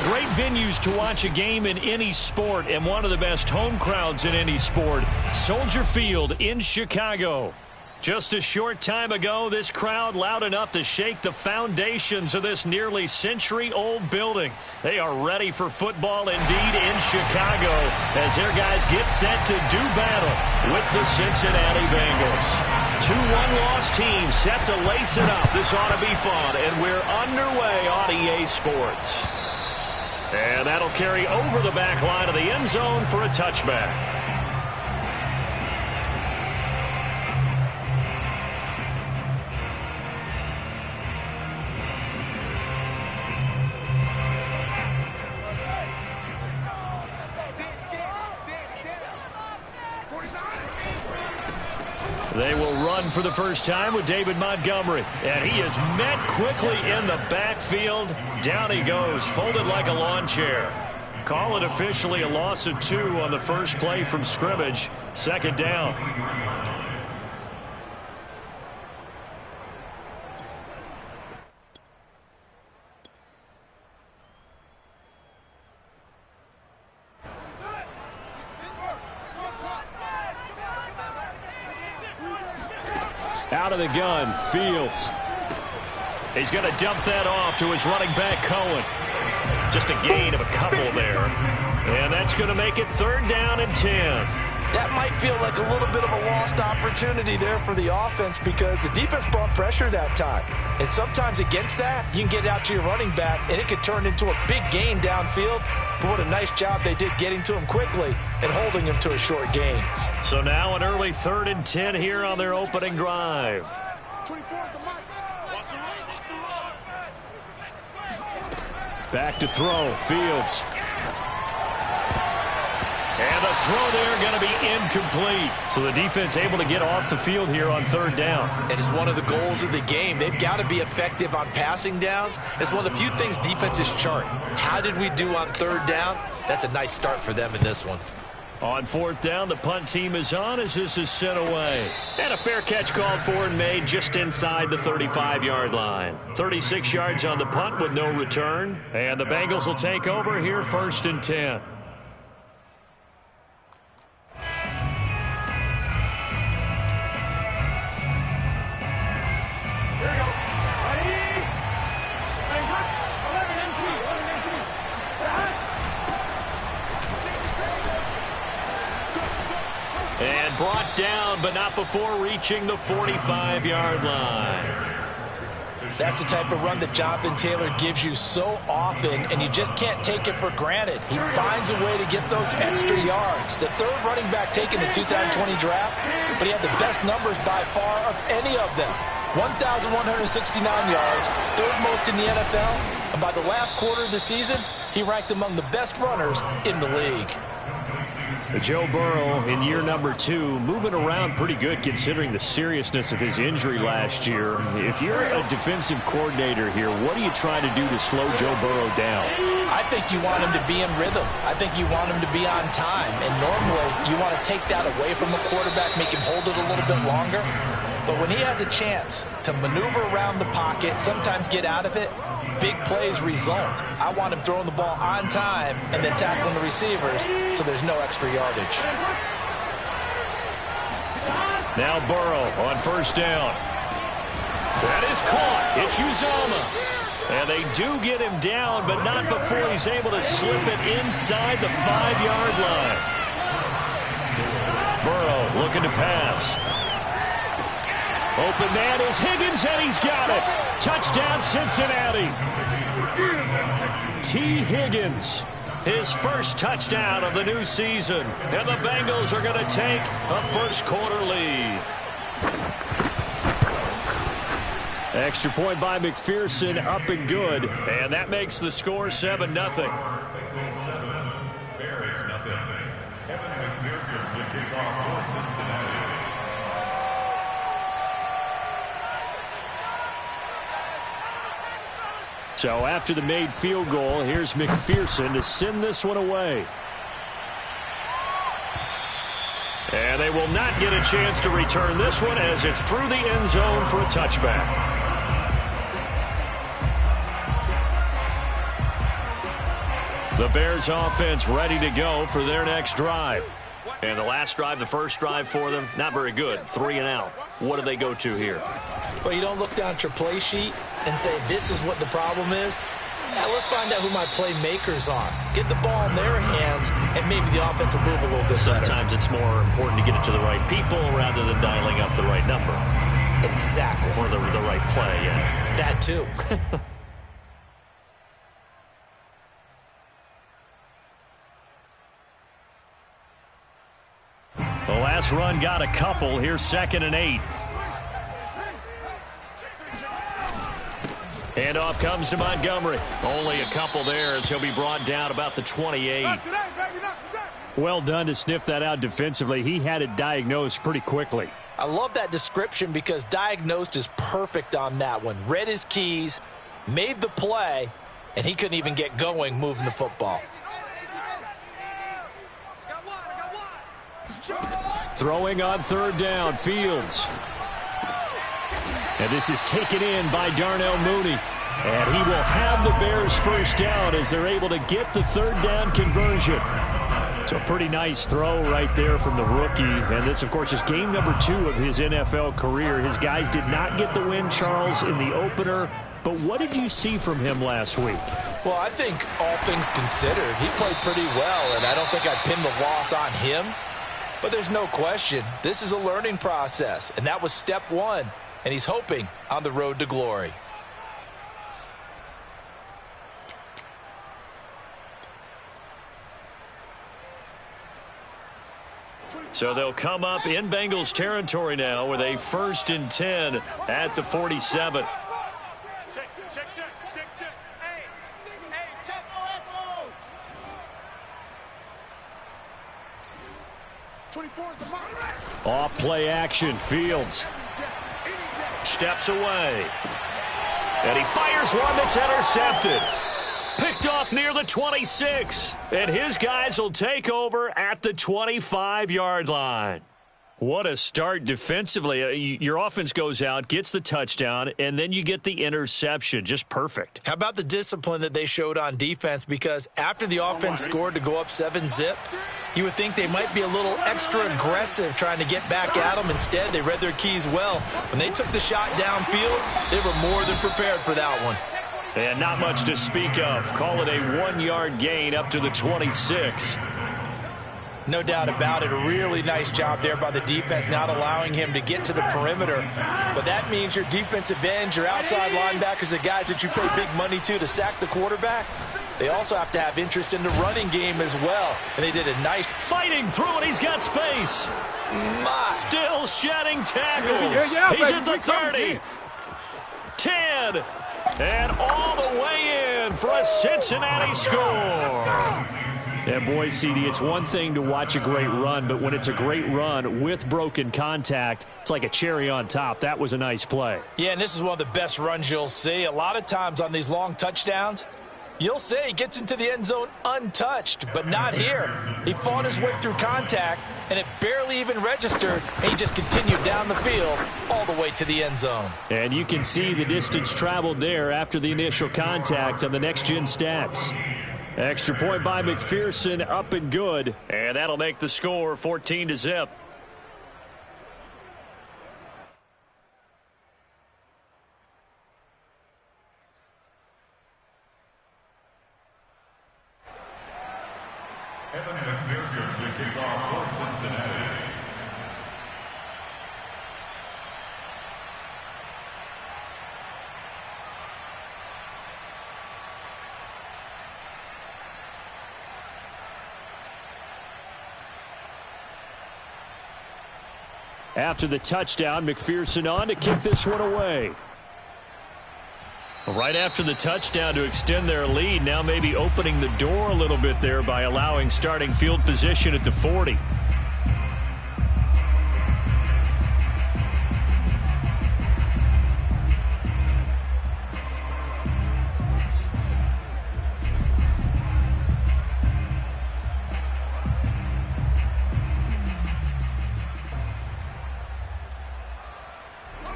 of the great venues to watch a game in any sport and one of the best home crowds in any sport, Soldier Field in Chicago. Just a short time ago, this crowd loud enough to shake the foundations of this nearly century-old building. They are ready for football indeed in Chicago as their guys get set to do battle with the Cincinnati Bengals. 2 one-loss teams set to lace it up. This ought to be fun, and we're underway on EA Sports. And that'll carry over the back line of the end zone for a touchback. They will run for the first time with David Montgomery. And he is met quickly in the backfield. Down he goes, folded like a lawn chair. Call it officially a loss of 2 on the first play from scrimmage. Second down. Out of the gun, Fields. He's going to dump that off to his running back, Cohen. Just a gain of a couple there. And that's going to make it 3rd down and 10. That might feel like a little bit of a lost opportunity there for the offense because the defense brought pressure that time. And sometimes against that, you can get out to your running back, and it could turn into a big gain downfield. But what a nice job they did getting to him quickly and holding him to a short gain. So now an early 3rd and 10 here on their opening drive. Back to throw, Fields. And the throw there going to be incomplete. So the defense able to get off the field here on 3rd down. And it's one of the goals of the game. They've got to be effective on passing downs. It's one of the few things defenses chart. How did we do on 3rd down? That's a nice start for them in this one. On 4th down, the punt team is on as this is sent away. And a fair catch called for and made just inside the 35-yard line. 36 yards on the punt with no return. And the Bengals will take over here 1st and 10. And brought down, but not before reaching the 45-yard line. That's the type of run that Jonathan Taylor gives you so often, and you just can't take it for granted. He finds a way to get those extra yards. The 3rd running back taken in the 2020 draft, but he had the best numbers by far of any of them. 1,169 yards, 3rd most in the NFL, and by the last quarter of the season, he ranked among the best runners in the league. Joe Burrow in year number 2, moving around pretty good considering the seriousness of his injury last year. If you're a defensive coordinator here, what are you trying to do to slow Joe Burrow down? I think you want him to be in rhythm. I think you want him to be on time. And normally you want to take that away from a quarterback, make him hold it a little bit longer. But when he has a chance to maneuver around the pocket, sometimes get out of it, big plays result. I want him throwing the ball on time and then tackling the receivers so there's no extra yardage. Now Burrow on 1st down. That is caught. It's Uzomah. And they do get him down, but not before he's able to slip it inside the 5-yard line. Burrow looking to pass. Open man is Higgins, and he's got it. Touchdown, Cincinnati. T. Higgins, his first touchdown of the new season. And the Bengals are going to take a 1st quarter lead. Extra point by McPherson, up and good. And that makes the score 7-0. Bears, nothing. Kevin McPherson will kick off for Cincinnati. So after the made field goal, here's McPherson to send this one away. And they will not get a chance to return this one as it's through the end zone for a touchback. The Bears offense ready to go for their next drive. And the last drive, the first drive for them, not very good. 3 and out. What do they go to here? Well, you don't look down at your play sheet and say, this is what the problem is. Yeah, let's find out who my playmakers are. Get the ball in their hands, and maybe the offense will move a little bit better. Sometimes it's more important to get it to the right people rather than dialing up the right number. Exactly. Or the right play, yeah. That too. The last run got a couple. Here's 2nd and 8. Handoff comes to Montgomery. Only a couple there as he'll be brought down about the 28. Not today, baby, not today. Well done to sniff that out defensively. He had it diagnosed pretty quickly. I love that description because diagnosed is perfect on that one. Read his keys, made the play, and he couldn't even get going moving the football. Throwing on 3rd down, Fields. And this is taken in by Darnell Mooney. And he will have the Bears first down as they're able to get the 3rd down conversion. So a pretty nice throw right there from the rookie. And this, of course, is game number 2 of his NFL career. His guys did not get the win, Charles, in the opener. But what did you see from him last week? Well, I think all things considered, he played pretty well. And I don't think I'd pin the loss on him. But there's no question, this is a learning process. And that was step 1. And he's hoping on the road to glory. So they'll come up in Bengals territory now with a 1st and 10 at the 47. Off play action, Fields steps away. And he fires one that's intercepted. Picked off near the 26. And his guys will take over at the 25-yard line. What a start defensively. Your offense goes out, gets the touchdown, and then you get the interception. Just perfect. How about the discipline that they showed on defense? Because after the offense scored to go up 7-zip, you would think they might be a little extra aggressive trying to get back at them. Instead, they read their keys well. When they took the shot downfield, they were more than prepared for that one. And not much to speak of. Call it a 1-yard gain up to the 26. No doubt about it. A really nice job there by the defense, not allowing him to get to the perimeter. But that means your defensive ends, your outside linebackers, the guys that you pay big money to sack the quarterback, they also have to have interest in the running game as well. And they did a nice... Fighting through and he's got space. Still shedding tackles. He's at the 30. 10. And all the way in for a Cincinnati score. Yeah, boy, CD, it's one thing to watch a great run, but when it's a great run with broken contact, it's like a cherry on top. That was a nice play. Yeah, and this is one of the best runs you'll see. A lot of times on these long touchdowns, you'll say he gets into the end zone untouched, but not here. He fought his way through contact, and it barely even registered, and he just continued down the field all the way to the end zone. And you can see the distance traveled there after the initial contact on the next-gen stats. Extra point by McPherson, up and good. And that'll make the score 14-0. Evan McPherson to kick off for Cincinnati. After the touchdown, McPherson on to kick this one away. Right after the touchdown to extend their lead, now maybe opening the door a little bit there by allowing starting field position at the 40.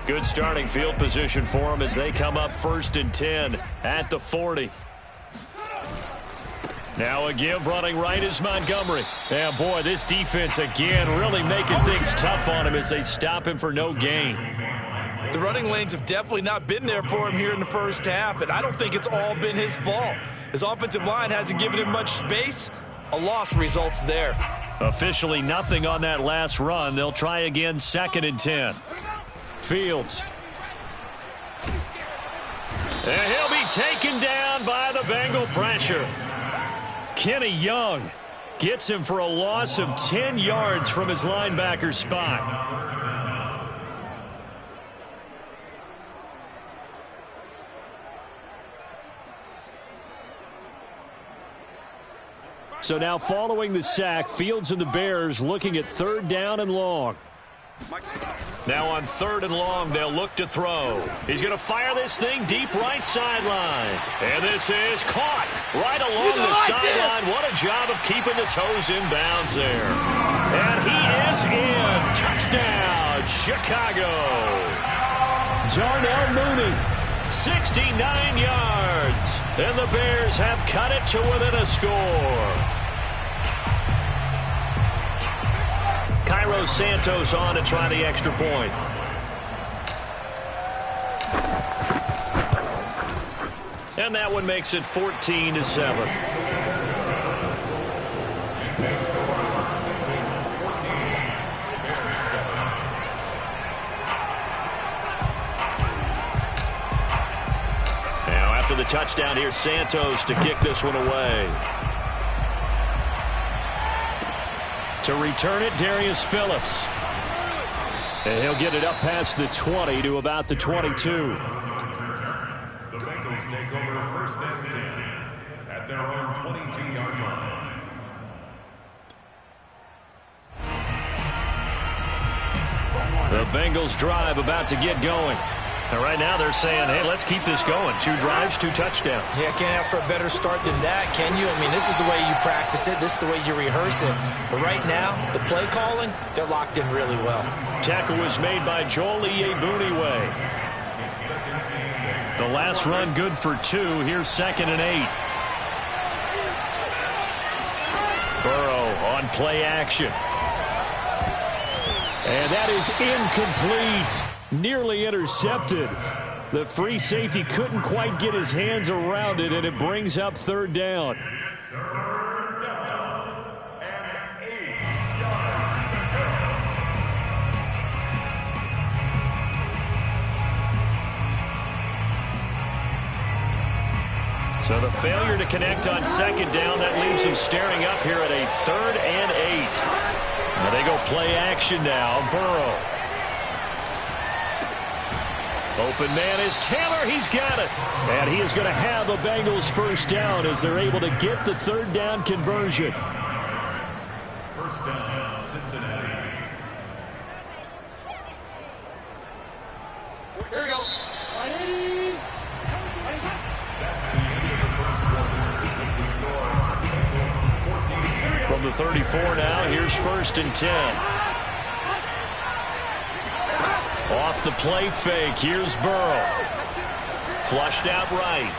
Good starting field position for them as they come up 1st and 10 at the 40. Now a give running right is Montgomery. And boy, this defense again really making things tough on him as they stop him for no gain. The running lanes have definitely not been there for him here in the first half, and I don't think it's all been his fault. His offensive line hasn't given him much space. A loss results there. Officially nothing on that last run. They'll try again, 2nd and 10. Fields. And he'll be taken down by the Bengal pressure. Kenny Young gets him for a loss of 10 yards from his linebacker spot. So now following the sack, Fields and the Bears looking at 3rd down and long. Now on 3rd and long, they'll look to throw. He's going to fire this thing deep right sideline. And this is caught right along the sideline. What a job of keeping the toes in bounds there. And he is in. Touchdown, Chicago. Darnell Mooney, 69 yards. And the Bears have cut it to within a score. Cairo Santos on to try the extra point. And that one makes it 14-7. Now after the touchdown, here's Santos to kick this one away. To return it, Darius Phillips. And he'll get it up past the 20 to about the 22. The Bengals take over 1st and 10 at their own 22-yard line. The Bengals drive about to get going. And right now they're saying, hey, let's keep this going. 2 drives, 2 touchdowns. Yeah, can't ask for a better start than that, can you? I mean, this is the way you practice it. This is the way you rehearse it. But right now, the play calling, they're locked in really well. Tackle was made by Joel Iyiegbuniwe. The last run good for 2. Here's 2nd and 8. Burrow on play action. And that is incomplete. Nearly intercepted. The free safety couldn't quite get his hands around it, and it brings up 3rd down. So the failure to connect on 2nd down, that leaves him staring up here at a 3rd and 8. Now they go play action now. Burrow. Open man is Taylor. He's got it. And he is going to have a Bengals 1st down as they're able to get the 3rd down conversion. 1st down, Cincinnati. Here we go. That's the end of the 1st quarter. The score, Bengals 14. From the 34 now, here's 1st and 10. Off the play fake, here's Burrow. Flushed out right.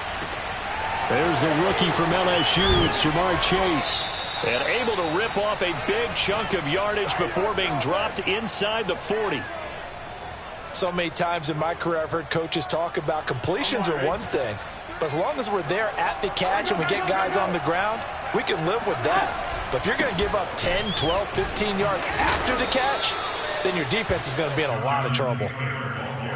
There's the rookie from LSU, it's Jamar Chase. And able to rip off a big chunk of yardage before being dropped inside the 40. So many times in my career I've heard coaches talk about completions are one thing. But as long as we're there at the catch and we get guys on the ground, we can live with that. But if you're going to give up 10, 12, 15 yards after the catch, then your defense is going to be in a lot of trouble.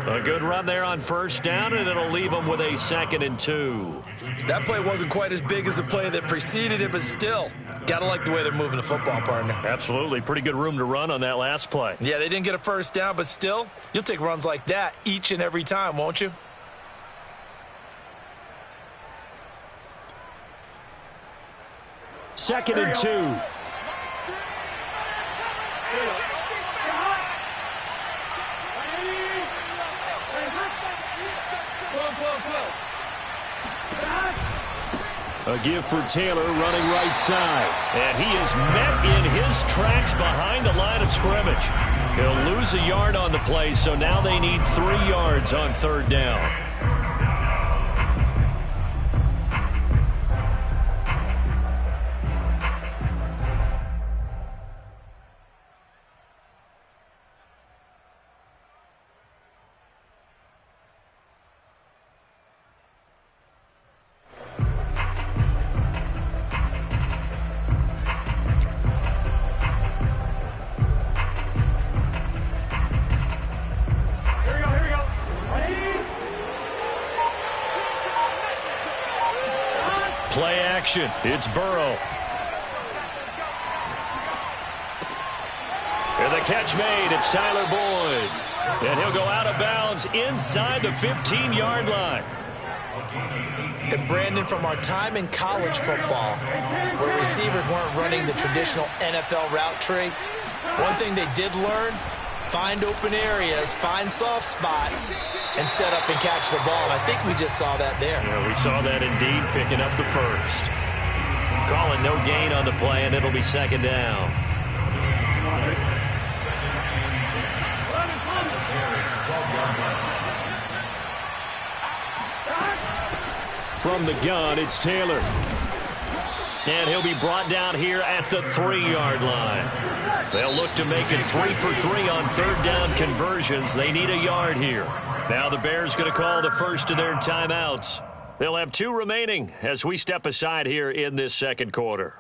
A good run there on 1st down, and it'll leave them with a 2nd and 2. That play wasn't quite as big as the play that preceded it, but still, got to like the way they're moving the football, partner. Absolutely. Pretty good room to run on that last play. Yeah, they didn't get a 1st down, but still, you'll take runs like that each and every time, won't you? Second and 2. A give for Taylor running right side. And he is met in his tracks behind the line of scrimmage. He'll lose a yard on the play, so now they need 3 yards on 3rd down. action. It's Burrow. And the catch made. It's Tyler Boyd. And he'll go out of bounds inside the 15-yard line. And Brandon, from our time in college football, where receivers weren't running the traditional NFL route tree, one thing they did learn, find open areas, find soft spots, and set up and catch the ball. And I think we just saw that there. Yeah, we saw that indeed, picking up the first. Calling no gain on the play, and it'll be second down. From the gun, it's Taylor. And he'll be brought down here at the 3-yard line. They'll look to make it 3 for 3 on third down conversions. They need a yard here. Now the Bears going to call the first of their timeouts. They'll have 2 remaining as we step aside here in this second quarter.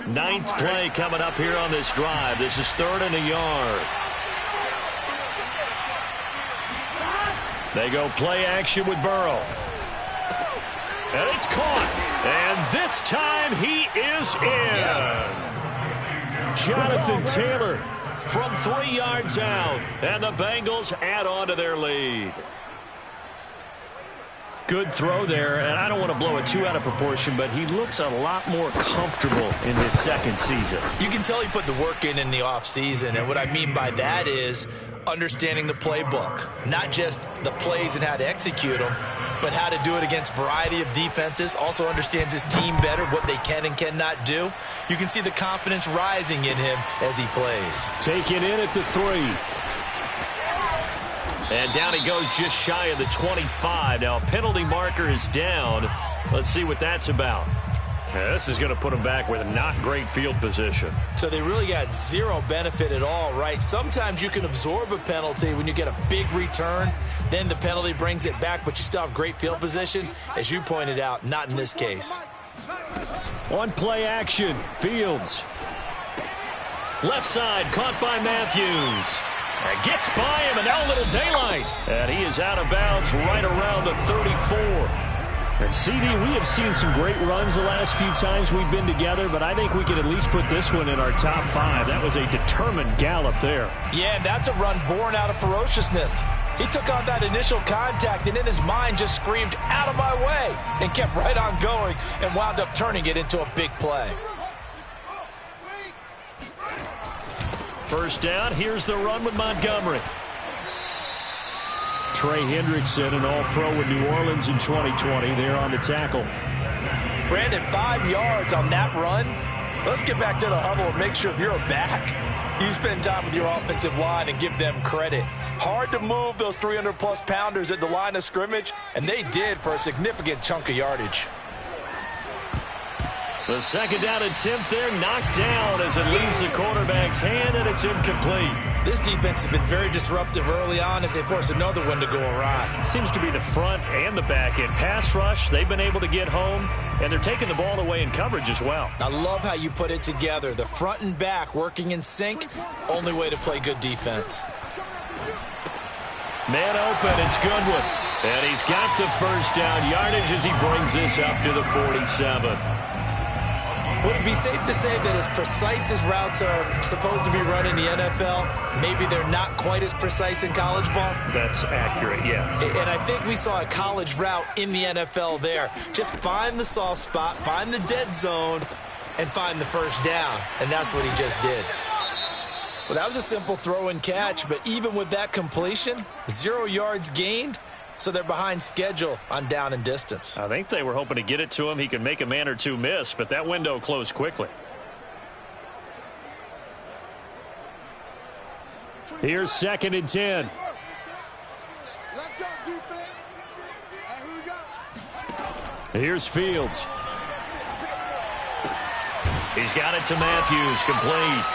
Ninth play coming up here on this drive. This is 3rd and a yard. They go play action with Burrow. And it's caught. And this time he is in. Yes. Jonathan Taylor from 3 yards out. And the Bengals add on to their lead. Good throw there, and I don't want to blow it too out of proportion, but he looks a lot more comfortable in his second season. You can tell he put the work in the offseason, and what I mean by that is understanding the playbook. Not just the plays and how to execute them, but how to do it against a variety of defenses. Also understands his team better, what they can and cannot do. You can see the confidence rising in him as he plays. Taken in at the 3. And down he goes just shy of the 25. Now a penalty marker is down. Let's see what that's about. Yeah, this is going to put him back with not great field position. So they really got zero benefit at all, right? Sometimes you can absorb a penalty when you get a big return. Then the penalty brings it back, but you still have great field position. As you pointed out, not in this case. On play action, Fields. Left side, caught by Matthews. And gets by him, and now a little daylight. And he is out of bounds right around the 34. And CD, we have seen some great runs the last few times we've been together, but I think we could at least put this one in our top 5. That was a determined gallop there. Yeah, that's a run born out of ferociousness. He took on that initial contact and in his mind just screamed, "Out of my way," and kept right on going and wound up turning it into a big play. First down, here's the run with Montgomery. Trey Hendrickson, an all-pro with New Orleans in 2020, there on the tackle. Brandon, 5 yards on that run. Let's get back to the huddle and make sure if you're a back, you spend time with your offensive line and give them credit. Hard to move those 300-plus pounders at the line of scrimmage, and they did for a significant chunk of yardage. The second down attempt there knocked down as it leaves the quarterback's hand, and it's incomplete. This defense has been very disruptive early on as they force another one to go awry. It seems to be the front and the back end. Pass rush, they've been able to get home, and they're taking the ball away in coverage as well. I love how you put it together. The front and back working in sync, only way to play good defense. Man open, it's Goodwin. And he's got the first down yardage as he brings this up to the 47. Would it be safe to say that as precise as routes are supposed to be run in the NFL, maybe they're not quite as precise in college ball? That's accurate, yeah. And I think we saw a college route in the NFL there. Just find the soft spot, find the dead zone, and find the first down. And that's what he just did. Well, that was a simple throw and catch, but even with that completion, 0 yards gained. So they're behind schedule on down and distance. I think they were hoping to get it to him. He could make a man or two miss, but that window closed quickly. Here's 2nd and 10. Let's go, defense. Here we go. Here's Fields. He's got it to Matthews, complete.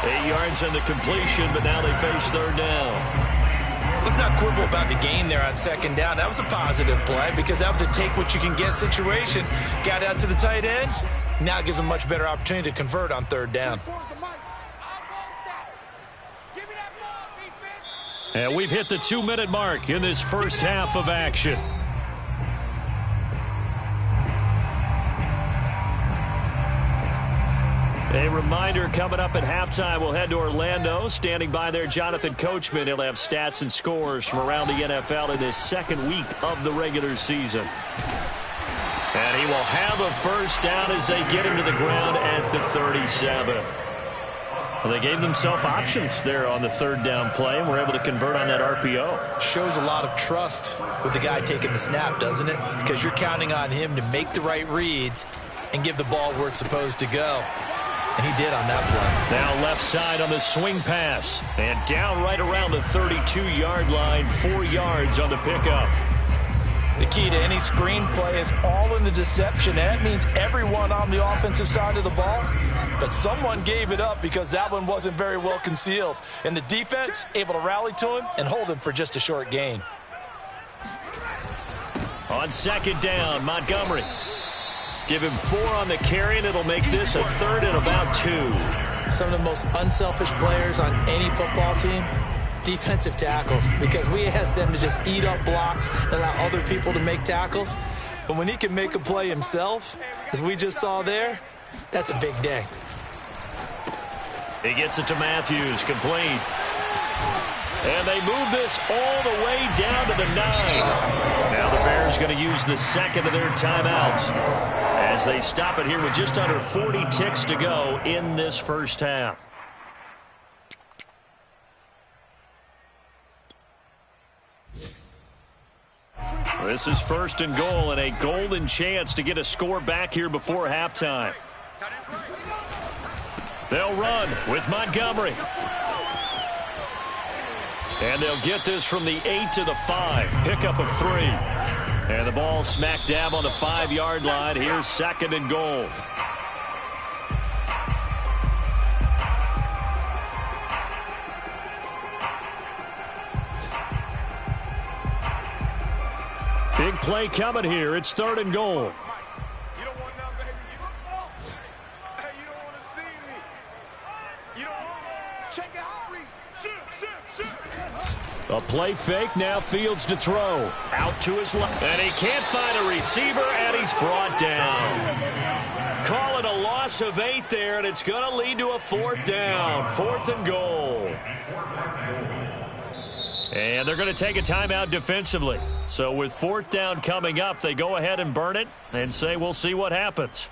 8 yards on the completion, but now they face third down. Let's not quibble about the gain there on second down. That was a positive play because that was a take-what-you-can-get situation. Got out to the tight end. Now it gives them a much better opportunity to convert on third down. And we've hit the 2-minute mark in this first half of action. A reminder, coming up at halftime, we'll head to Orlando. Standing by there, Jonathan Coachman. He'll have stats and scores from around the NFL in this second week of the regular season. And he will have a first down as they get him to the ground at the 37. Well, they gave themselves options there on the third down play, and were able to convert on that RPO. Shows a lot of trust with the guy taking the snap, doesn't it? Because you're counting on him to make the right reads and give the ball where it's supposed to go. And he did on that play. Now left side on the swing pass. And down right around the 32-yard line, 4 yards on the pickup. The key to any screen play is all in the deception. That means everyone on the offensive side of the ball. But someone gave it up because that one wasn't very well concealed. And the defense able to rally to him and hold him for just a short gain. On second down, Montgomery. Give him 4 on the carry, and it'll make this a third and about 2. Some of the most unselfish players on any football team, defensive tackles, because we ask them to just eat up blocks and allow other people to make tackles. But when he can make a play himself, as we just saw there, that's a big day. He gets it to Matthews, complete. And they move this all the way down to the 9. Now the Bears going to use the second of their timeouts as they stop it here with just under 40 ticks to go in this first half. This is first and goal, and a golden chance to get a score back here before halftime. They'll run with Montgomery. And they'll get this from the 8 to the 5. Pickup of 3. And the ball smack dab on the 5-yard line. Here's second and goal. Big play coming here. It's third and goal. You don't want nothing, baby. You don't want to see me. You don't want to. Check it out, read. Shoot. A play fake, now Fields to throw. Out to his left. And he can't find a receiver, and he's brought down. Call it a loss of 8 there, and it's going to lead to a 4th down. 4th and goal. And they're going to take a timeout defensively. So with 4th down coming up, they go ahead and burn it and say we'll see what happens.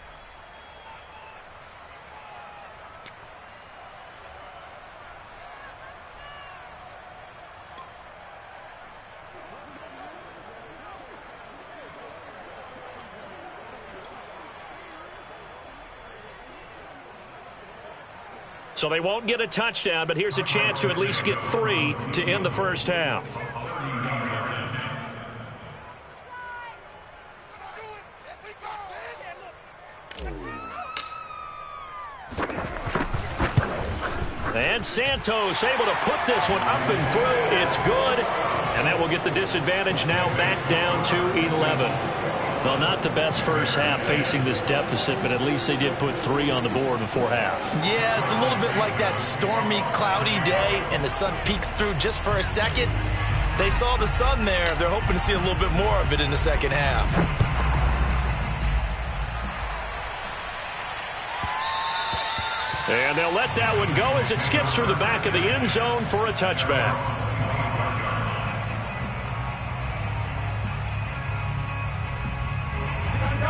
So they won't get a touchdown, but here's a chance to at least get 3 to end the first half. And Santos able to put this one up and through. It's good. And that will get the disadvantage now back down to 11. Well, not the best first half facing this deficit, but at least they did put 3 on the board before half. Yeah, it's a little bit like that stormy, cloudy day, and the sun peeks through just for a second. They saw the sun there. They're hoping to see a little bit more of it in the second half. And they'll let that one go as it skips through the back of the end zone for a touchback.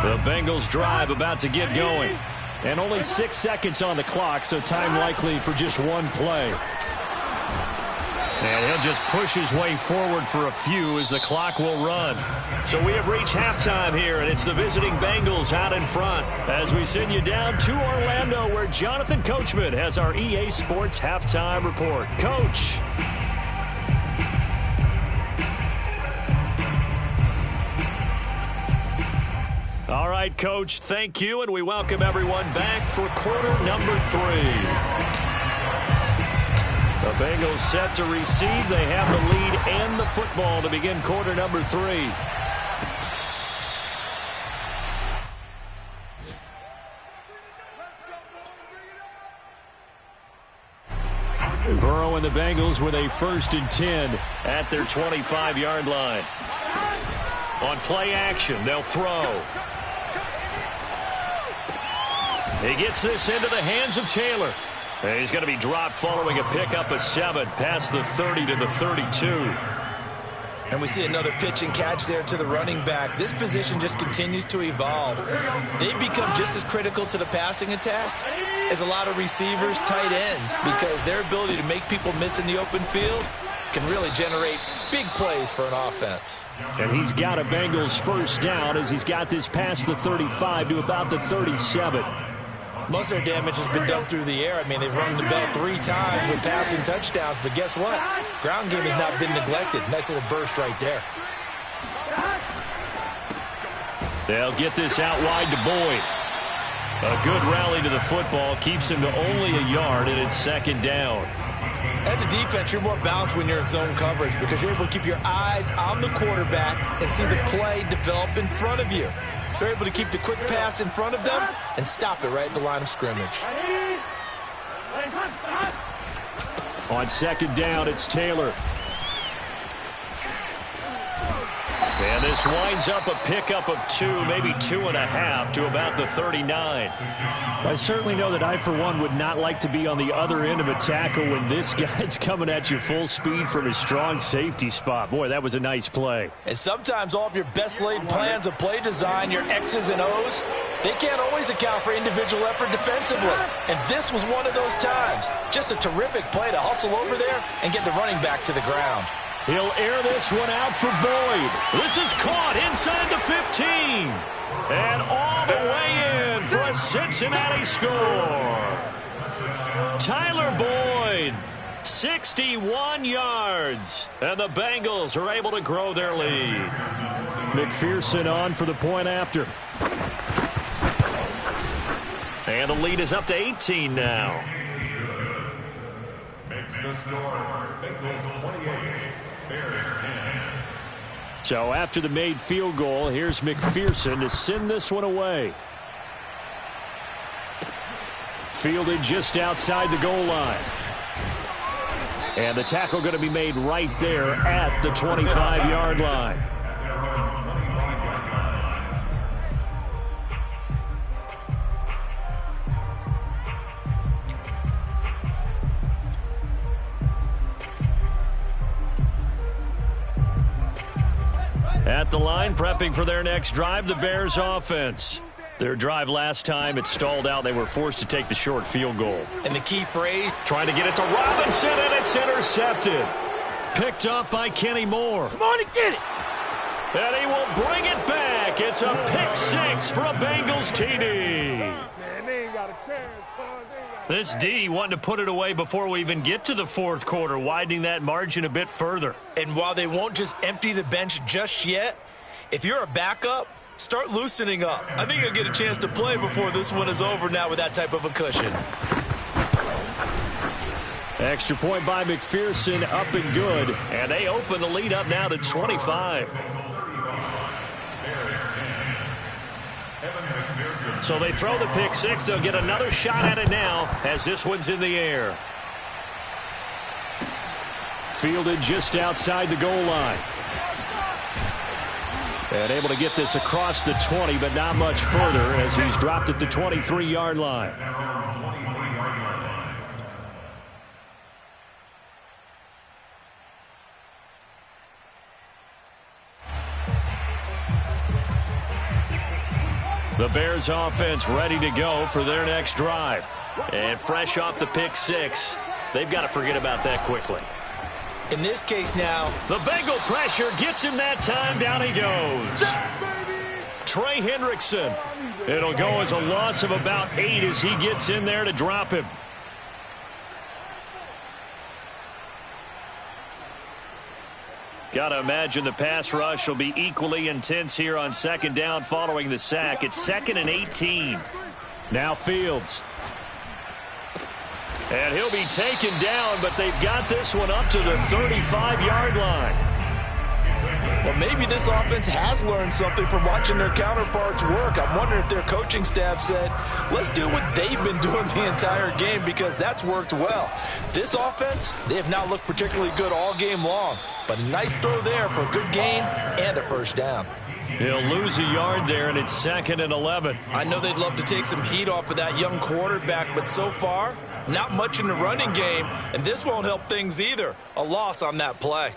The Bengals drive about to get going. And only 6 seconds on the clock, so time likely for just one play. And he'll just push his way forward for a few as the clock will run. So we have reached halftime here, and it's the visiting Bengals out in front as we send you down to Orlando, where Jonathan Coachman has our EA Sports halftime report. Coach. All right, Coach, thank you, and we welcome everyone back for quarter number 3. The Bengals set to receive. They have the lead and the football to begin quarter number 3. Burrow and the Bengals with a 1st and 10 at their 25-yard line. On play action, they'll throw. He gets this into the hands of Taylor. And he's going to be dropped following a pickup of 7 past the 30 to the 32. And we see another pitch and catch there to the running back. This position just continues to evolve. They've become just as critical to the passing attack as a lot of receivers, tight ends, because their ability to make people miss in the open field can really generate big plays for an offense. And he's got a Bengals 1st down as he's got this past the 35 to about the 37. Most of their damage has been done through the air. I mean, they've rung the bell 3 times with passing touchdowns, but guess what? Ground game has not been neglected. Nice little burst right there. They'll get this out wide to Boyd. A good rally to the football keeps him to only a yard, and it's 2nd down. As a defense, you're more balanced when you're in zone coverage because you're able to keep your eyes on the quarterback and see the play develop in front of you. They're able to keep the quick pass in front of them and stop it right at the line of scrimmage. On 2nd down, it's Taylor. And this winds up a pickup of 2, maybe 2.5 to about the 39. I certainly know that I, for one, would not like to be on the other end of a tackle when this guy's coming at you full speed from his strong safety spot. Boy, that was a nice play. And sometimes all of your best laid plans of play design, your X's and O's, they can't always account for individual effort defensively. And this was one of those times. Just a terrific play to hustle over there and get the running back to the ground. He'll air this one out for Boyd. This is caught inside the 15. And all the way in for a Cincinnati score. Tyler Boyd, 61 yards. And the Bengals are able to grow their lead. McPherson on for the point after. And the lead is up to 18 now. Makes the score. Bengals 28. Bears 10. So after the made field goal, here's McPherson to send this one away. Fielded just outside the goal line. And the tackle going to be made right there at the 25-yard line. At the line, prepping for their next drive, the Bears offense. Their drive last time, it stalled out. They were forced to take the short field goal. And the key phrase, trying to get it to Robinson, and it's intercepted. Picked up by Kenny Moore. Come on and get it. And he will bring it back. It's a pick 6 for a Bengals TD. Man, they ain't got a chance, boys. This D wanting to put it away before we even get to the 4th quarter, widening that margin a bit further. And while they won't just empty the bench just yet, if you're a backup, start loosening up. I think you'll get a chance to play before this one is over now with that type of a cushion. Extra point by McPherson, up and good. And they open the lead up now to 25. So they throw the pick 6. They'll get another shot at it now as this one's in the air. Fielded just outside the goal line. And able to get this across the 20, but not much further as he's dropped at the 23-yard line. The Bears offense ready to go for their next drive. And fresh off the pick 6, they've got to forget about that quickly. In this case now, the Bengal pressure gets him that time. Down he goes. Trey Hendrickson. It'll go as a loss of about 8 as he gets in there to drop him. Got to imagine the pass rush will be equally intense here on second down following the sack. It's 2nd and 18. Now Fields. And he'll be taken down, but they've got this one up to the 35-yard line. Well, maybe this offense has learned something from watching their counterparts work. I'm wondering if their coaching staff said, let's do what they've been doing the entire game, because that's worked well. This offense, they have not looked particularly good all game long, but a nice throw there for a good gain and a first down. He'll lose a yard there, and it's 2nd and 11. I know they'd love to take some heat off of that young quarterback, but so far, not much in the running game, and this won't help things either. A loss on that play.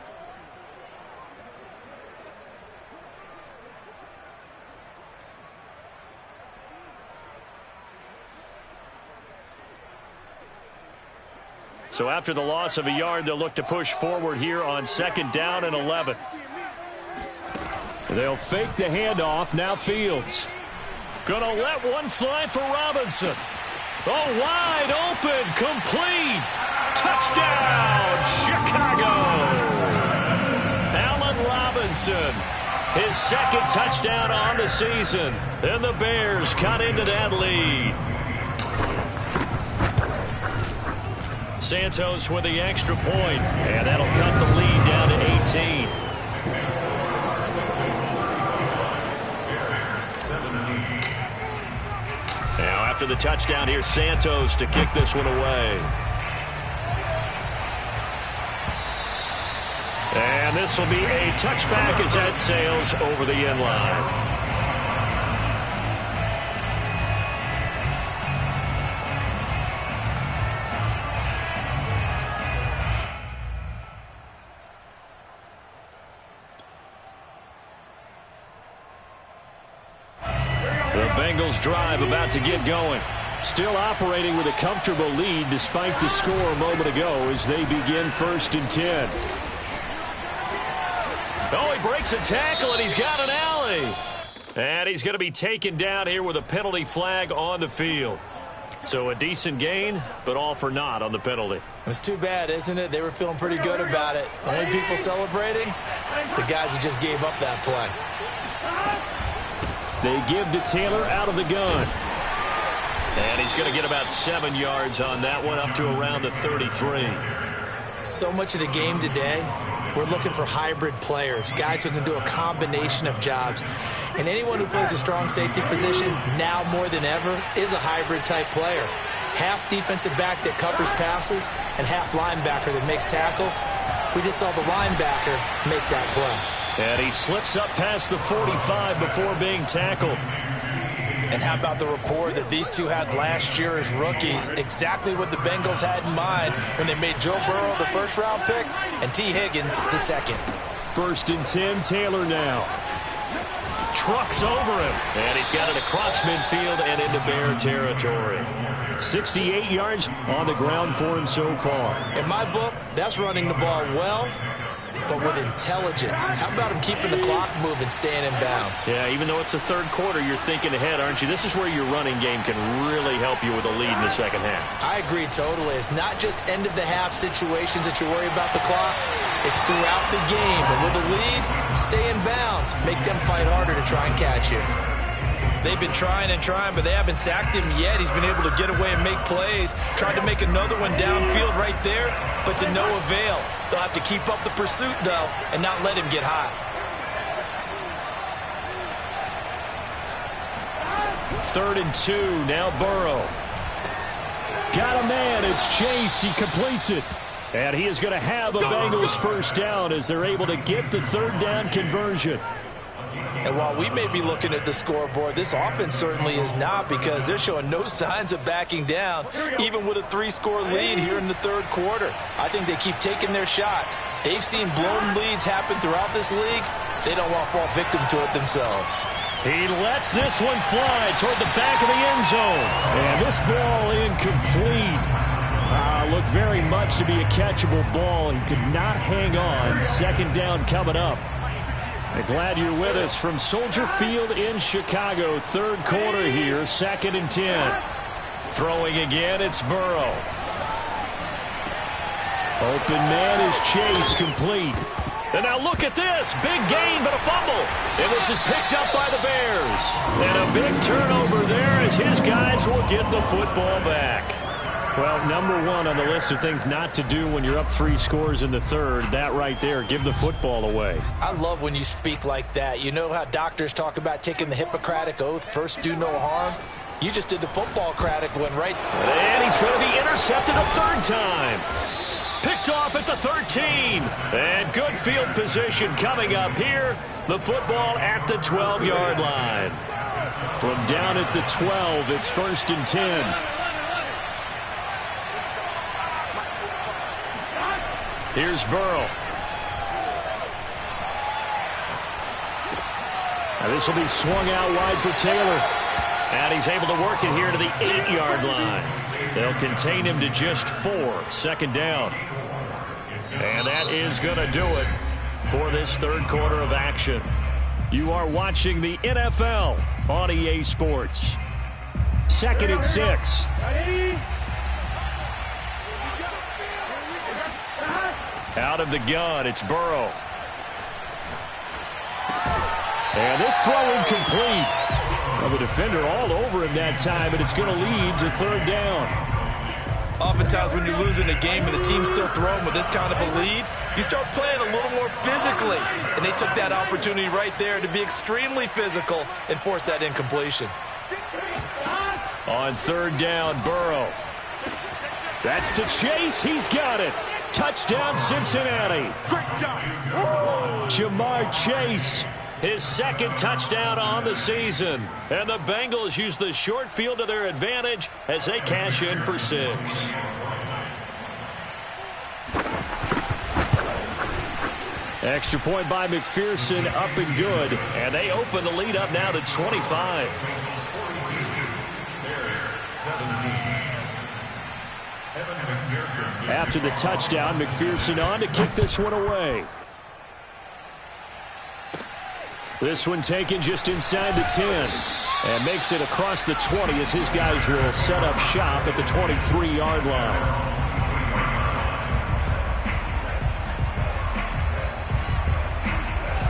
So after the loss of a yard, they'll look to push forward here on 2nd down and 11. They'll fake the handoff. Now Fields. Gonna let one fly for Robinson. Oh, wide open, complete. Touchdown, Chicago. Allen Robinson, his 2nd touchdown on the season. And the Bears cut into that lead. Santos with the extra point, and that'll cut the lead down to 18. Now after the touchdown, here's Santos to kick this one away. And this will be a touchback as that sails over the end line. Bengals drive about to get going. Still operating with a comfortable lead despite the score a moment ago as they begin 1st and 10. Oh, he breaks a tackle and he's got an alley. And he's going to be taken down here with a penalty flag on the field. So a decent gain, but all for naught on the penalty. It's too bad, isn't it? They were feeling pretty good about it. Only people celebrating, the guys who just gave up that play. They give to Taylor out of the gun. And he's going to get about 7 yards on that one, up to around the 33. So much of the game today, we're looking for hybrid players, guys who can do a combination of jobs. And anyone who plays a strong safety position, now more than ever, is a hybrid-type player. Half defensive back that covers passes and half linebacker that makes tackles. We just saw the linebacker make that play. And he slips up past the 45 before being tackled. And how about the rapport that these two had last year as rookies? Exactly what the Bengals had in mind when they made Joe Burrow the 1st-round pick and T. Higgins the 2nd. 1st and 10, Taylor now. Trucks over him. And he's got it across midfield and into Bear territory. 68 yards on the ground for him so far. In my book, that's running the ball well, but with intelligence. How about him keeping the clock moving, staying in bounds? Yeah, even though it's the 3rd quarter, you're thinking ahead, aren't you? This is where your running game can really help you with a lead in the 2nd half. I agree totally. It's not just end-of-the-half situations that you worry about the clock. It's throughout the game. And with a lead, stay in bounds. Make them fight harder to try and catch you. They've been trying and trying, but they haven't sacked him yet. He's been able to get away and make plays. Tried to make another one downfield right there, but to no avail. They'll have to keep up the pursuit, though, and not let him get hot. 3rd and 2, now Burrow. Got a man, it's Chase, he completes it. And he is going to have a Bengals 1st down as they're able to get the 3rd down conversion. And while we may be looking at the scoreboard, this offense certainly is not, because they're showing no signs of backing down, even with a 3-score lead here in the 3rd quarter. I think they keep taking their shots. They've seen blown leads happen throughout this league. They don't want to fall victim to it themselves. He lets this one fly toward the back of the end zone. And this ball incomplete. Looked very much to be a catchable ball and could not hang on. 2nd down coming up. Glad you're with us from Soldier Field in Chicago. 3rd quarter here, 2nd and 10. Throwing again, it's Burrow. Open man is Chase, complete. And now look at this. Big gain, but a fumble. And this is picked up by the Bears. And a big turnover there as his guys will get the football back. Well, number one on the list of things not to do when you're up 3 scores in the third, that right there, give the football away. I love when you speak like that. You know how doctors talk about taking the Hippocratic Oath, first do no harm? You just did the football-cratic one, right? And he's going to be intercepted a third time. Picked off at the 13. And good field position coming up here. The football at the 12-yard line. From down at the 12, it's 1st and 10. Here's Burrow. Now this will be swung out wide for Taylor. And he's able to work it here to the 8-yard line. They'll contain him to just 4. 2nd down. And that is going to do it for this third quarter of action. You are watching the NFL on EA Sports. 2nd and 6. Out of the gun, it's Burrow. And this throw incomplete. Well, the defender all over him that time, and it's going to lead to 3rd down. Oftentimes when you're losing a game and the team's still throwing with this kind of a lead, you start playing a little more physically. And they took that opportunity right there to be extremely physical and force that incompletion. On 3rd down, Burrow. That's to Chase. He's got it. Touchdown, Cincinnati. Great job. Jamar Chase. His 2nd touchdown on the season. And the Bengals use the short field to their advantage as they cash in for 6. Extra point by McPherson, up and good. And they open the lead up now to 25. After the touchdown, McPherson on to kick this one away. This one taken just inside the 10. And makes it across the 20 as his guys will set up shop at the 23-yard line.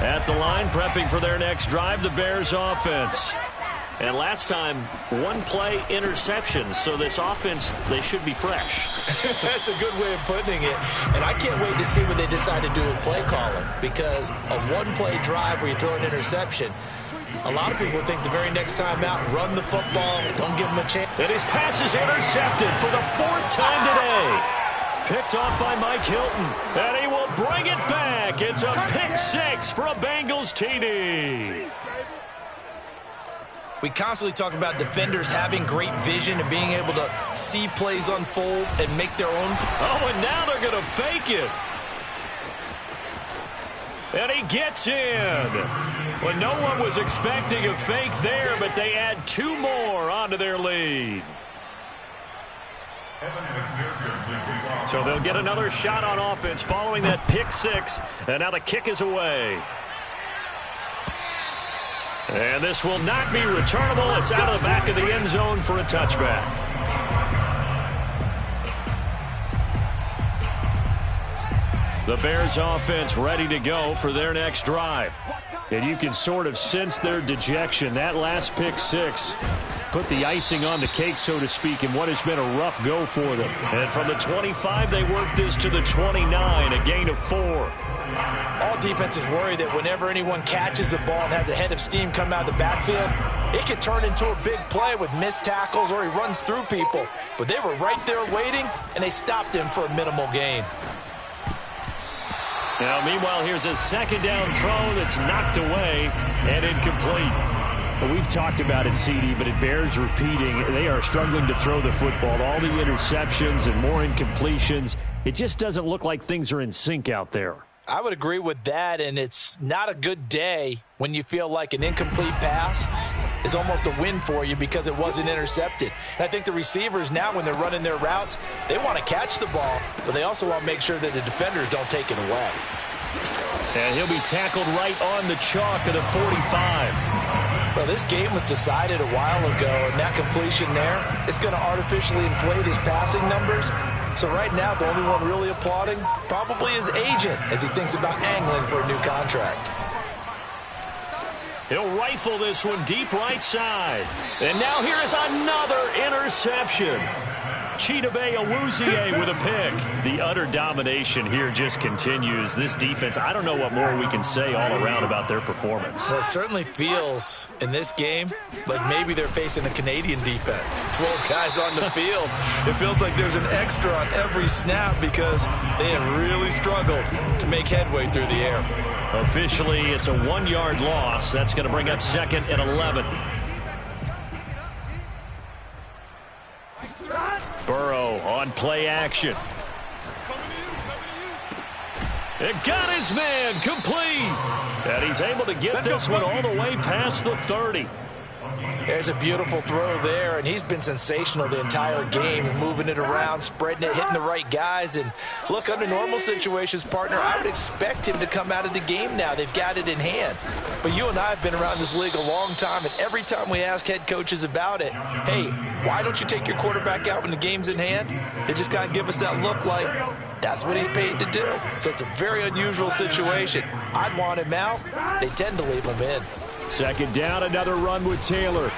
At the line, prepping for their next drive, the Bears offense. And last time, 1-play interceptions. So this offense, they should be fresh. That's a good way of putting it. And I can't wait to see what they decide to do with play calling. Because a 1-play drive where you throw an interception, a lot of people think the very next time out, run the football, don't give them a chance. And his pass is intercepted for the 4th time today. Picked off by Mike Hilton. And he will bring it back. It's a pick 6 for a Bengals TD. We constantly talk about defenders having great vision and being able to see plays unfold and make their own. Oh, and now they're going to fake it. And he gets in. Well, no one was expecting a fake there, but they add 2 more onto their lead. So they'll get another shot on offense following that pick 6. And now the kick is away. And this will not be returnable. It's out of the back of the end zone for a touchback. The Bears offense ready to go for their next drive. And you can sort of sense their dejection. That last pick 6 put the icing on the cake, so to speak, in what has been a rough go for them. And from the 25, they work this to the 29, a gain of 4. All defenses worry that whenever anyone catches the ball and has a head of steam come out of the backfield, it could turn into a big play with missed tackles or he runs through people. But they were right there waiting, and they stopped him for a minimal gain. Now, meanwhile, here's a 2nd down throw that's knocked away and incomplete. Well, we've talked about it, CD, but it bears repeating. They are struggling to throw the football. All the interceptions and more incompletions. It just doesn't look like things are in sync out there. I would agree with that, and it's not a good day when you feel like an incomplete pass is almost a win for you because it wasn't intercepted. And I think the receivers now, when they're running their routes, they want to catch the ball, but they also want to make sure that the defenders don't take it away. And he'll be tackled right on the chalk of the 45. Well, this game was decided a while ago, and that completion there is going to artificially inflate his passing numbers. So right now, the only one really applauding probably his agent as he thinks about angling for a new contract. He'll rifle this one deep right side. And now here is another interception. Chidobe Awuzie with a pick. The utter domination here just continues. This defense, I don't know what more we can say all around about their performance. Well, it certainly feels in this game like maybe they're facing a Canadian defense. 12 guys on the field. It feels like there's an extra on every snap because they have really struggled to make headway through the air. Officially, it's a 1-yard loss. That's going to bring up 2nd and 11. Burrow on play action. It got his man complete. And he's able to get this one all the way past the 30. There's a beautiful throw there, and he's been sensational the entire game, moving it around, spreading it, hitting the right guys. And look, under normal situations, partner, I would expect him to come out of the game now. They've got it in hand. But you and I have been around this league a long time, and every time we ask head coaches about it, hey, why don't you take your quarterback out when the game's in hand? They just kind of give us that look like that's what he's paid to do. So it's a very unusual situation. I'd want him out. They tend to leave him in. 2nd down, another run with Taylor.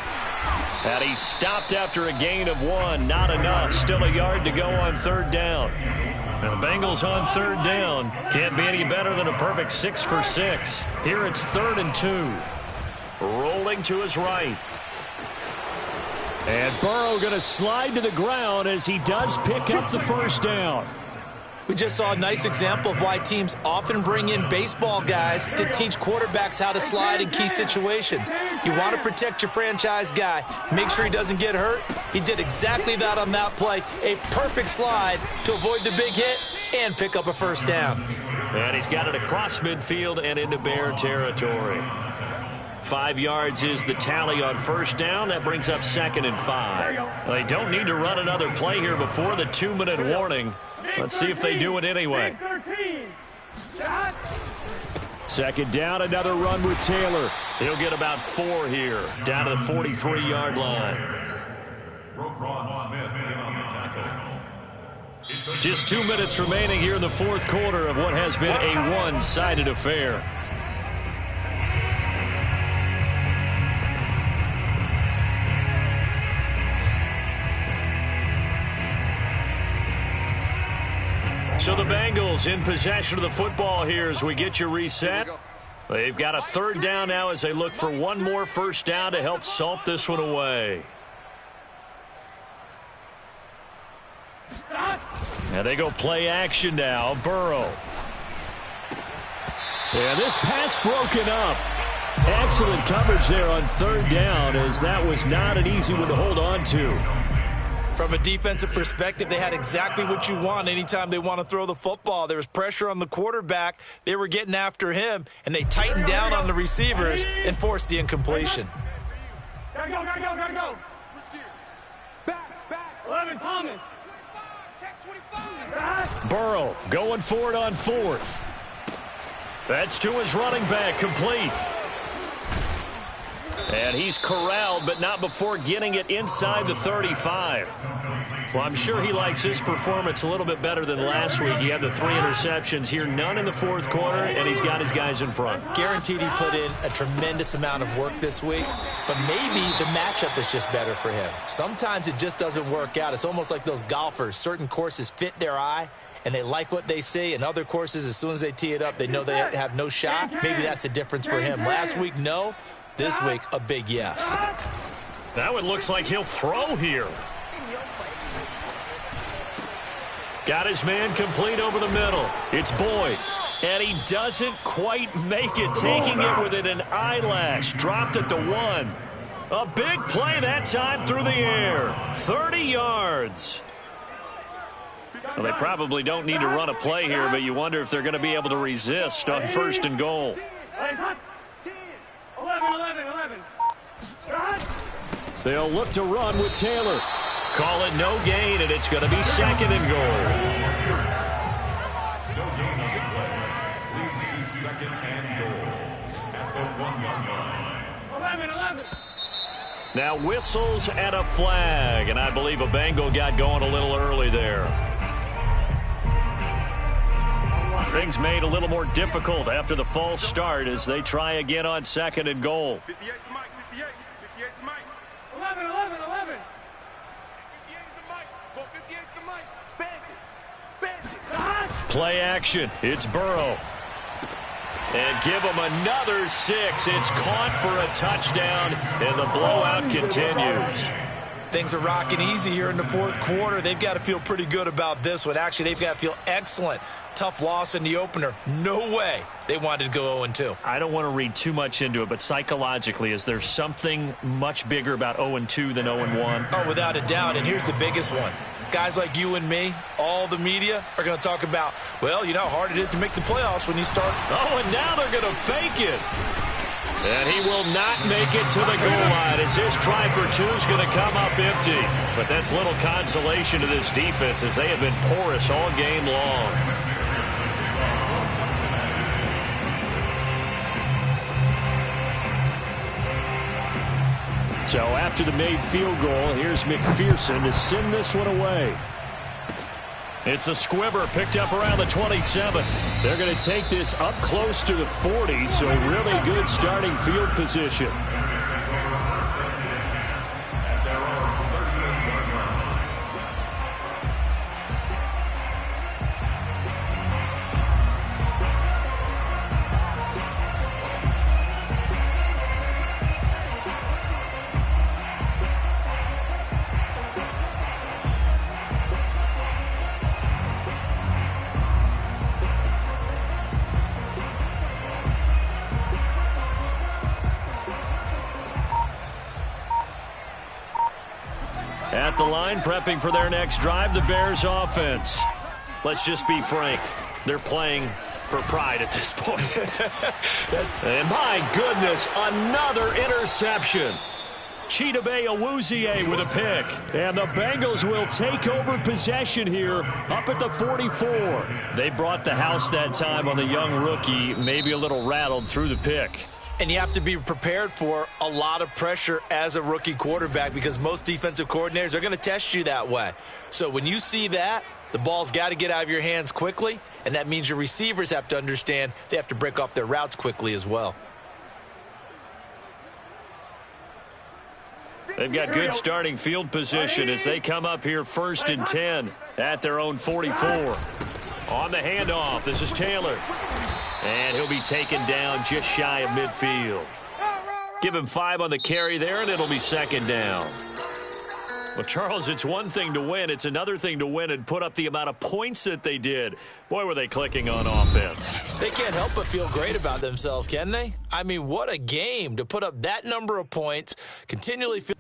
And he stopped after a gain of 1. Not enough. Still a yard to go on 3rd down. And the Bengals on 3rd down. Can't be any better than a perfect 6 for 6. Here it's 3rd and 2. Rolling to his right. And Burrow going to slide to the ground as he does pick up the 1st down. We just saw a nice example of why teams often bring in baseball guys to teach quarterbacks how to slide in key situations. You want to protect your franchise guy. Make sure he doesn't get hurt. He did exactly that on that play. A perfect slide to avoid the big hit and pick up a 1st down. And he's got it across midfield and into Bear territory. 5 yards is the tally on 1st down. That brings up 2nd and 5. They don't need to run another play here before the 2-minute warning. Let's see if they do it anyway. 2nd down, another run with Taylor. He'll get about 4 here, down to the 43-yard line. Just 2 minutes remaining here in the 4th quarter of what has been a one-sided affair. So the Bengals in possession of the football here as we get you reset. They've got a 3rd down now as they look for one more 1st down to help salt this one away. And they go play action now. Burrow. And this pass broken up. Excellent coverage there on 3rd down as that was not an easy one to hold on to. From a defensive perspective, they had exactly what you want anytime they want to throw the football. There was pressure on the quarterback. They were getting after him, and they tightened down on the receivers and forced the incompletion. Gotta go. Switch gears. Back. 11, Thomas. Check 25. Burrow going for it on 4th. That's to his running back, complete. And he's corralled, but not before getting it inside the 35. Well, I'm sure he likes his performance a little bit better than last week. He had the 3 interceptions here, none in the 4th quarter, and he's got his guys in front. Guaranteed he put in a tremendous amount of work this week, but maybe the matchup is just better for him. Sometimes it just doesn't work out. It's almost like those golfers. Certain courses fit their eye, and they like what they see. And other courses, as soon as they tee it up, they know they have no shot. Maybe that's the difference for him. Last week, no. This week, a big yes. That one looks like he'll throw here. Got his man complete over the middle. It's Boyd. And he doesn't quite make it, taking it within an eyelash. Dropped at the 1. A big play that time through the air. 30 yards. Well, they probably don't need to run a play here, but you wonder if they're going to be able to resist on 1st and goal. 11. They'll look to run with Taylor. Call it no gain, and it's going to be 2nd and goal. No gain on the play. Leads to 2nd and goal at the 1-yard line. Now whistles and a flag, and I believe a Bengal got going a little early there. Things made a little more difficult after the false start as they try again on 2nd and goal. 58 to Mike, 58. 58 to Mike. 11. 58 to Mike. Go 58 to Mike. Bandit. Play action. It's Burrow. And give him another 6. It's caught for a touchdown, and the blowout continues. Things are rocking easy here in the 4th quarter. They've got to feel pretty good about this one. Actually, they've got to feel excellent. Tough loss in the opener. No way they wanted to go 0-2. I don't want to read too much into it, but psychologically, is there something much bigger about 0-2 than 0-1? Oh, without a doubt, and here's the biggest one. Guys like you and me, all the media, are going to talk about, well, you know how hard it is to make the playoffs when you start. Oh, and now they're going to fake it. And he will not make it to the goal line as his try for 2 is going to come up empty. But that's little consolation to this defense as they have been porous all game long. So after the made field goal, here's McPherson to send this one away. It's a squibber picked up around the 27. They're going to take this up close to the 40, so really good starting field position. At the line, prepping for their next drive, the Bears offense. Let's just be frank. They're playing for pride at this point. And my goodness, another interception. Chidobe Awuzie with a pick. And the Bengals will take over possession here up at the 44. They brought the house that time on the young rookie, maybe a little rattled through the pick. And you have to be prepared for a lot of pressure as a rookie quarterback because most defensive coordinators are going to test you that way. So when you see that, the ball's got to get out of your hands quickly, and that means your receivers have to understand they have to break off their routes quickly as well. They've got good starting field position as they come up here 1st and 10 at their own 44. On the handoff, this is Taylor. And he'll be taken down just shy of midfield. Give him 5 on the carry there, and it'll be 2nd down. Well, Charles, it's one thing to win. It's another thing to win and put up the amount of points that they did. Boy, were they clicking on offense. They can't help but feel great about themselves, can they? I mean, what a game to put up that number of points, continually feel